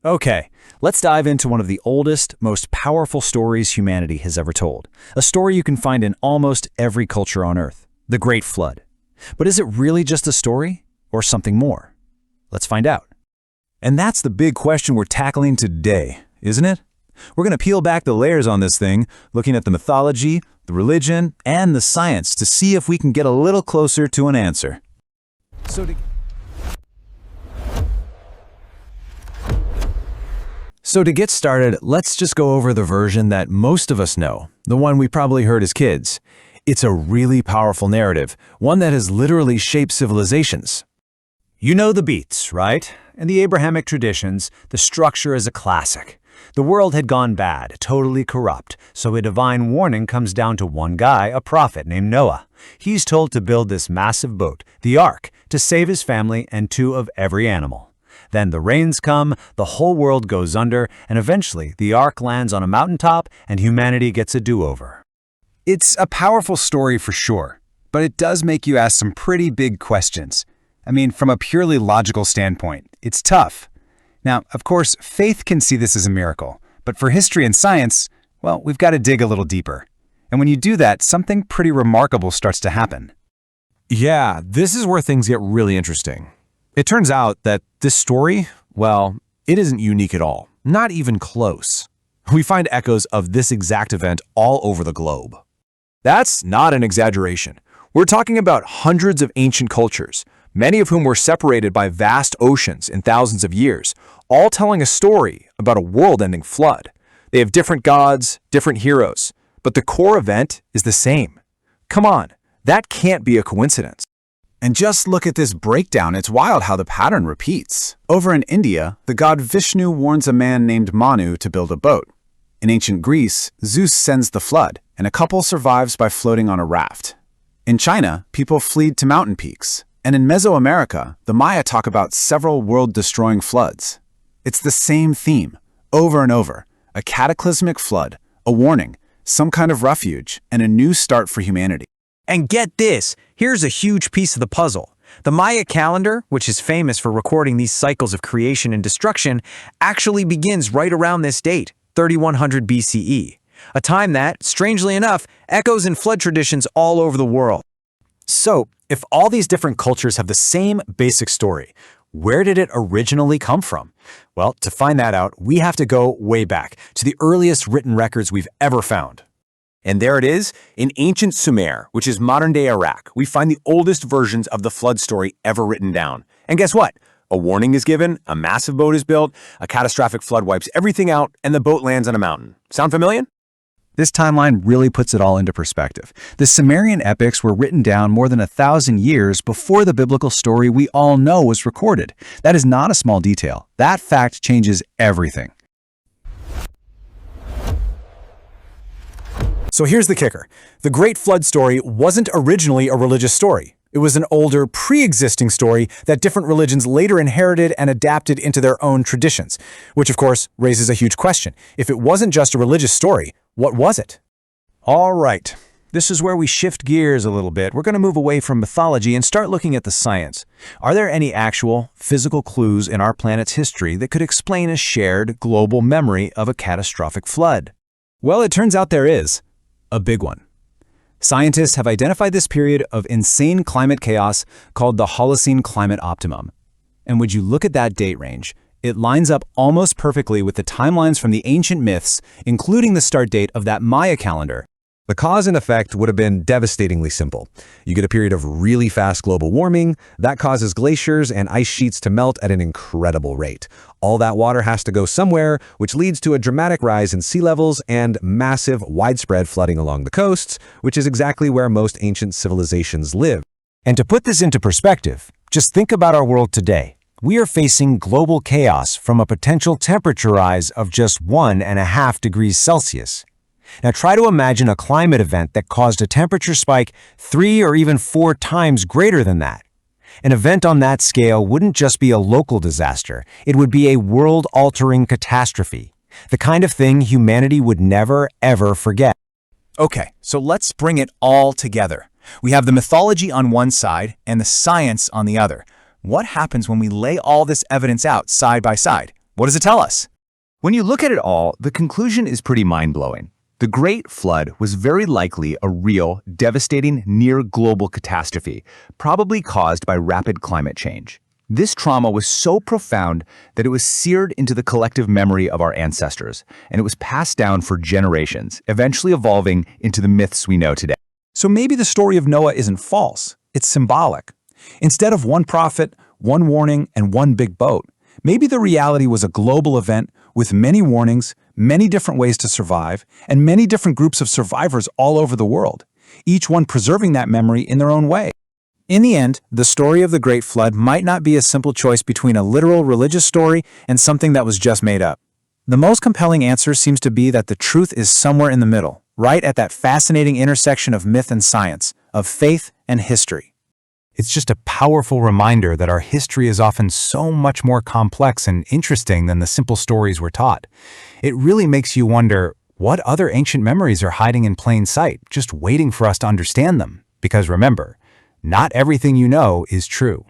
Okay, let's dive into one of the oldest, most powerful stories humanity has ever told. A story you can find in almost every culture on Earth, the Great Flood. But is it really just a story, or something more? Let's find out. And that's the big question we're tackling today, isn't it? We're going to peel back the layers on this thing, looking at the mythology, the religion, and the science to see if we can get a little closer to an answer. So to get started, let's just go over the version that most of us know, the one we probably heard as kids. It's a really powerful narrative, one that has literally shaped civilizations. You know the beats, right? In the Abrahamic traditions, the structure is a classic. The world had gone bad, totally corrupt, so a divine warning comes down to one guy, a prophet named Noah. He's told to build this massive boat, the Ark, to save his family and two of every animal. Then the rains come, the whole world goes under, and eventually the Ark lands on a mountaintop and humanity gets a do-over. It's a powerful story for sure, but it does make you ask some pretty big questions. I mean, from a purely logical standpoint, it's tough. Now, of course, faith can see this as a miracle, but for history and science, well, we've got to dig a little deeper. And when you do that, something pretty remarkable starts to happen. Yeah, this is where things get really interesting. It turns out that this story, well, it isn't unique at all, not even close. We find echoes of this exact event all over the globe. That's not an exaggeration. We're talking about hundreds of ancient cultures, many of whom were separated by vast oceans in thousands of years, all telling a story about a world-ending flood. They have different gods, different heroes, but the core event is the same. Come on, that can't be a coincidence. And just look at this breakdown. It's wild how the pattern repeats. Over in India, the god Vishnu warns a man named Manu to build a boat. In ancient Greece, Zeus sends the flood, and a couple survives by floating on a raft. In China, people flee to mountain peaks. And in Mesoamerica, the Maya talk about several world-destroying floods. It's the same theme, over and over. A cataclysmic flood, a warning, some kind of refuge, and a new start for humanity. And get this, here's a huge piece of the puzzle. The Maya calendar, which is famous for recording these cycles of creation and destruction, actually begins right around this date, 3100 BCE, a time that, strangely enough, echoes in flood traditions all over the world. So, if all these different cultures have the same basic story, where did it originally come from? Well, to find that out, we have to go way back to the earliest written records we've ever found. And there it is, in ancient Sumer, which is modern-day Iraq, we find the oldest versions of the flood story ever written down. And guess what? A warning is given, a massive boat is built, a catastrophic flood wipes everything out, and the boat lands on a mountain. Sound familiar? This timeline really puts it all into perspective. The Sumerian epics were written down more than 1,000 years before the biblical story we all know was recorded. That is not a small detail. That fact changes everything. So here's the kicker. The Great Flood story wasn't originally a religious story. It was an older, pre-existing story that different religions later inherited and adapted into their own traditions, which of course raises a huge question. If it wasn't just a religious story, what was it? All right, this is where we shift gears a little bit. We're going to move away from mythology and start looking at the science. Are there any actual, physical clues in our planet's history that could explain a shared, global memory of a catastrophic flood? Well, it turns out there is. A big one. Scientists have identified this period of insane climate chaos called the Holocene Climate Optimum. And would you look at that date range? It lines up almost perfectly with the timelines from the ancient myths, including the start date of that Maya calendar. The cause and effect would have been devastatingly simple. You get a period of really fast global warming that causes glaciers and ice sheets to melt at an incredible rate. All that water has to go somewhere, which leads to a dramatic rise in sea levels and massive, widespread flooding along the coasts, which is exactly where most ancient civilizations live. And to put this into perspective, just think about our world today. We are facing global chaos from a potential temperature rise of just 1.5 degrees Celsius. Now try to imagine a climate event that caused a temperature spike 3 or even 4 times greater than that. An event on that scale wouldn't just be a local disaster, it would be a world-altering catastrophe, the kind of thing humanity would never, ever forget. Okay, so let's bring it all together. We have the mythology on one side and the science on the other. What happens when we lay all this evidence out side by side? What does it tell us? When you look at it all, the conclusion is pretty mind-blowing. The Great Flood was very likely a real, devastating, near-global catastrophe, probably caused by rapid climate change. This trauma was so profound that it was seared into the collective memory of our ancestors, and it was passed down for generations, eventually evolving into the myths we know today. So maybe the story of Noah isn't false. It's symbolic. Instead of one prophet, one warning, and one big boat, maybe the reality was a global event with many warnings, many different ways to survive, and many different groups of survivors all over the world, each one preserving that memory in their own way. In the end, the story of the Great Flood might not be a simple choice between a literal religious story and something that was just made up. The most compelling answer seems to be that the truth is somewhere in the middle, right at that fascinating intersection of myth and science, of faith and history. It's just a powerful reminder that our history is often so much more complex and interesting than the simple stories we're taught. It really makes you wonder what other ancient memories are hiding in plain sight, just waiting for us to understand them. Because remember, not everything you know is true.